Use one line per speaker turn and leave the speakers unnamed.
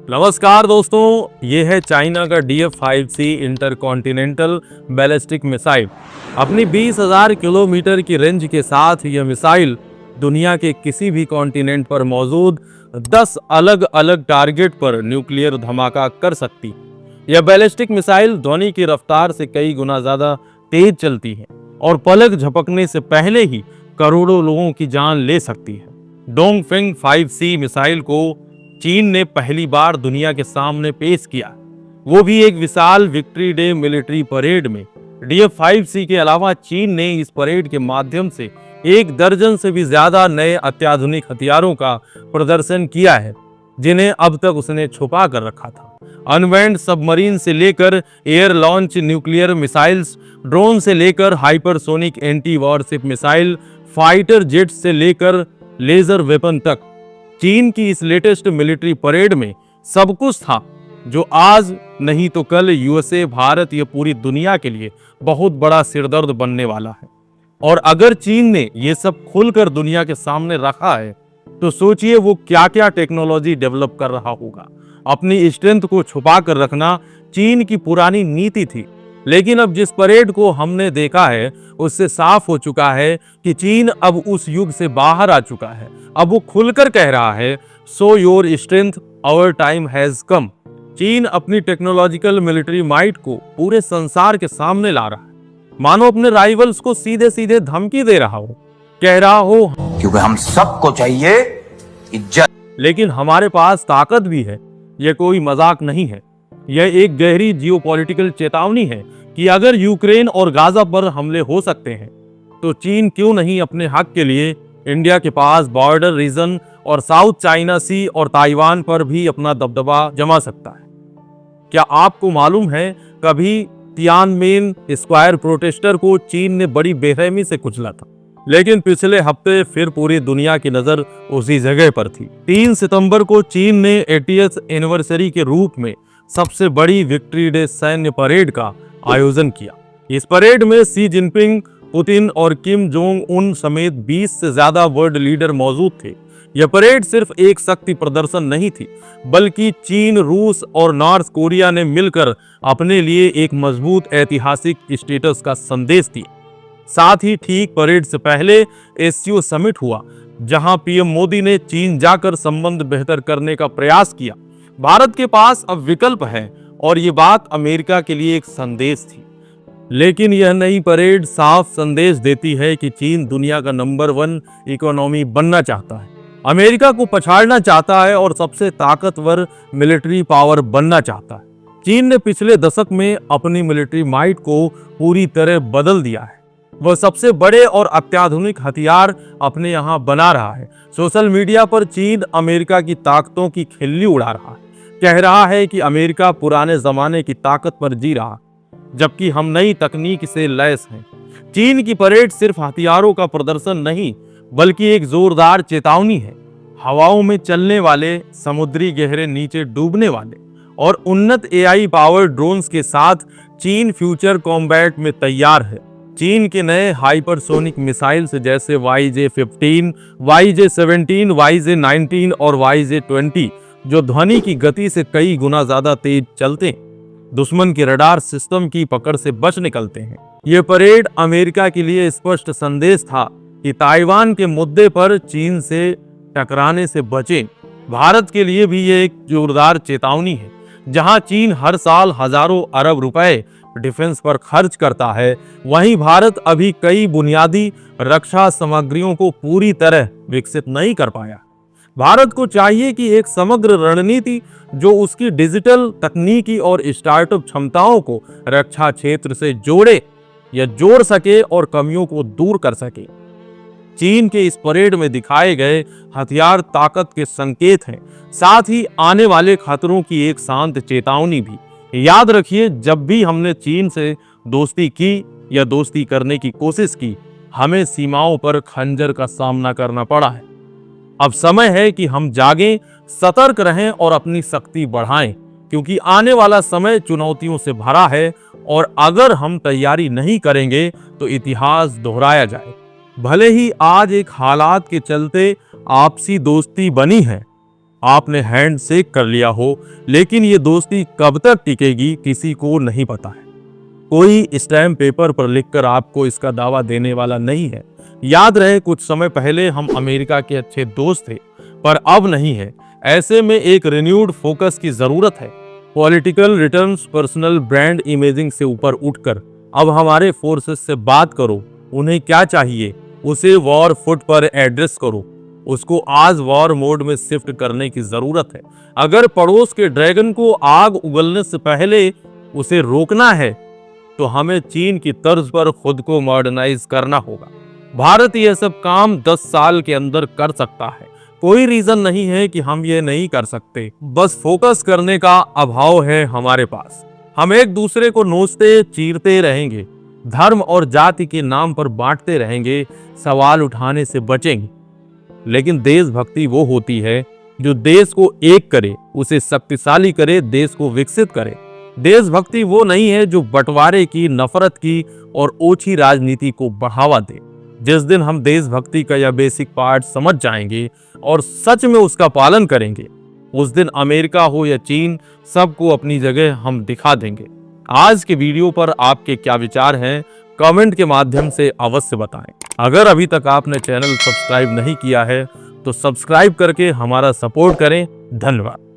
नमस्कार दोस्तों, ये है चाइना का DF-5C इंटरकॉन्टिनेंटल बैलिस्टिक मिसाइल। अपनी 20,000 किलोमीटर की रेंज के साथ यह मिसाइल दुनिया के किसी भी कॉन्टिनेंट पर मौजूद 10 अलग अलग टारगेट पर न्यूक्लियर धमाका कर सकती है। यह बैलिस्टिक मिसाइल ध्वनि की रफ्तार से कई गुना ज्यादा तेज चलती है और पलक झपकने से पहले ही करोड़ों लोगों की जान ले सकती है। डोंगफेंग 5C मिसाइल को चीन ने पहली बार दुनिया के सामने पेश किया, वो भी एक विशाल विक्ट्री डे मिलिट्री परेड में। DF-5C के अलावा चीन ने इस परेड के माध्यम से 1 दर्जन से भी ज्यादा नए अत्याधुनिक हथियारों का प्रदर्शन किया है, जिन्हें अब तक उसने छुपा कर रखा था। अनमैन्ड सबमरीन से लेकर air launch nuclear missiles, drone से लेकर hypersonic anti worship missile, fighter jet से लेकर लेजर वेपन तक, चीन की इस लेटेस्ट मिलिट्री परेड में सब कुछ था जो आज नहीं तो कल USA, भारत या पूरी दुनिया के लिए बहुत बड़ा सिरदर्द बनने वाला है। और अगर चीन ने ये सब खुलकर दुनिया के सामने रखा है तो सोचिए वो क्या क्या टेक्नोलॉजी डेवलप कर रहा होगा। अपनी स्ट्रेंथ को छुपा कर रखना चीन की पुरानी नीति थी, लेकिन अब जिस परेड को हमने देखा है उससे साफ हो चुका है कि चीन अब उस युग से बाहर आ चुका है। अब वो खुलकर कह रहा है, so your strength, our time has come. चीन अपनी टेक्नोलॉजिकल मिलिट्री माइट को पूरे संसार के सामने ला रहा है, मानो अपने राइवल्स को सीधे सीधे धमकी दे रहा हो, कह रहा हो
क्योंकि हम सबको चाहिए इज्जत,
लेकिन हमारे पास ताकत भी है। यह कोई मजाक नहीं है, यह एक गहरी जियोपॉलिटिकल चेतावनी है कि अगर यूक्रेन और गाजा पर हमले हो सकते हैं तो चीन क्यों नहीं अपने हक के लिए इंडिया के पास बॉर्डर रीजन और साउथ चाइना सी और ताइवान पर भी अपना दबदबा जमा सकता है। क्या आपको मालूम है, कभी तियानमेन स्क्वायर प्रोटेस्टर को चीन ने बड़ी बेरहमी से कुचला था, लेकिन पिछले हफ्ते फिर पूरी दुनिया की नजर उसी जगह पर थी। 3 सितंबर को चीन ने 80th एनिवर्सरी के रूप में सबसे बड़ी विक्ट्री डे सैन्य परेड का आयोजन किया। इस परेड में शी जिनपिंग, पुतिन और किम जोंग उन समेत 20 से ज्यादा वर्ल्ड लीडर मौजूद थे। यह परेड सिर्फ एक शक्ति प्रदर्शन नहीं थी, बल्कि चीन, रूस और नॉर्थ कोरिया ने मिलकर अपने लिए एक मजबूत ऐतिहासिक स्टेटस का संदेश दिया। साथ ही ठीक परेड से पहले SCO समिट हुआ, जहां PM मोदी ने चीन जाकर संबंध बेहतर करने का प्रयास किया। भारत के पास अब विकल्प है और ये बात अमेरिका के लिए एक संदेश थी। लेकिन यह नई परेड साफ संदेश देती है कि चीन दुनिया का नंबर 1 इकोनॉमी बनना चाहता है, अमेरिका को पछाड़ना चाहता है और सबसे ताकतवर मिलिट्री पावर बनना चाहता है। चीन ने पिछले दशक में अपनी मिलिट्री माइट को पूरी तरह बदल दिया है। वह सबसे बड़े और अत्याधुनिक हथियार अपने यहाँ बना रहा है। सोशल मीडिया पर चीन अमेरिका की ताकतों की खिल्ली उड़ा रहा है, कह रहा है कि अमेरिका पुराने जमाने की ताकत पर जी रहा, जबकि हम नई तकनीक से लैस हैं। चीन की परेड सिर्फ हथियारों का प्रदर्शन नहीं, बल्कि एक जोरदार चेतावनी है। हवाओं में चलने वाले, समुद्री गहरे नीचे डूबने वाले और उन्नत AI पावर्ड ड्रोन्स के साथ चीन फ्यूचर कॉम्बैट में तैयार है। चीन के नए हाइपरसोनिक मिसाइल्स जैसे YJ-15, YJ-17, YJ-19 और YJ-20 जो ध्वनि की गति से कई गुना ज्यादा तेज चलते हैं, दुश्मन के रडार सिस्टम की पकड़ से बच निकलते हैं। ये परेड अमेरिका के लिए स्पष्ट संदेश था कि ताइवान के मुद्दे पर चीन से टकराने से बचें। भारत के लिए भी ये एक जोरदार चेतावनी है। जहां चीन हर साल हजारों अरब रुपए डिफेंस पर खर्च करता है, वहीं भारत अभी कई बुनियादी रक्षा सामग्रियों को पूरी तरह विकसित नहीं कर पाया। भारत को चाहिए कि एक समग्र रणनीति जो उसकी डिजिटल, तकनीकी और स्टार्टअप क्षमताओं को रक्षा क्षेत्र से जोड़ सके और कमियों को दूर कर सके। चीन के इस परेड में दिखाए गए हथियार ताकत के संकेत हैं, साथ ही आने वाले खतरों की एक शांत चेतावनी भी। याद रखिए, जब भी हमने चीन से दोस्ती की या दोस्ती करने की कोशिश की, हमें सीमाओं पर खंजर का सामना करना पड़ा है। अब समय है कि हम जागें, सतर्क रहें और अपनी शक्ति बढ़ाएं, क्योंकि आने वाला समय चुनौतियों से भरा है और अगर हम तैयारी नहीं करेंगे तो इतिहास दोहराया जाए। भले ही आज एक हालात के चलते आपसी दोस्ती बनी है, आपने हैंड शेक कर लिया हो, लेकिन ये दोस्ती कब तक टिकेगी किसी को नहीं पता है। कोई स्टैम्प पेपर पर लिखकर आपको इसका दावा देने वाला नहीं है। याद रहे, कुछ समय पहले हम अमेरिका के अच्छे दोस्त थे, पर अब नहीं है। ऐसे में एक रिन्यूड फोकस की जरूरत है। Political returns, personal brand imaging से ऊपर उठकर अब हमारे फोर्सेस से बात करो। उन्हें क्या चाहिए उसे वॉर फुट पर एड्रेस करो। उसको आज वॉर मोड में शिफ्ट करने की जरूरत है। अगर पड़ोस के ड्रैगन को आग उगलने से पहले उसे रोकना है तो हमें चीन की तर्ज पर खुद को मॉडर्नाइज करना होगा। भारत यह सब काम 10 साल के अंदर कर सकता है। कोई रीजन नहीं है कि हम ये नहीं कर सकते, बस फोकस करने का अभाव है हमारे पास। हम एक दूसरे को नोचते चीरते रहेंगे, धर्म और जाति के नाम पर बांटते रहेंगे, सवाल उठाने से बचेंगे। लेकिन देशभक्ति वो होती है जो देश को एक करे, उसे शक्तिशाली करे, देश को विकसित करे। देशभक्ति वो नहीं है जो बंटवारे की, नफरत की और ओछी राजनीति को बढ़ावा दे। जिस दिन हम देशभक्ति का यह बेसिक पार्ट समझ जाएंगे और सच में उसका पालन करेंगे, उस दिन अमेरिका हो या चीन, सबको अपनी जगह हम दिखा देंगे। आज के वीडियो पर आपके क्या विचार हैं, कमेंट के माध्यम से अवश्य बताएं। अगर अभी तक आपने चैनल सब्सक्राइब नहीं किया है तो सब्सक्राइब करके हमारा सपोर्ट करें। धन्यवाद।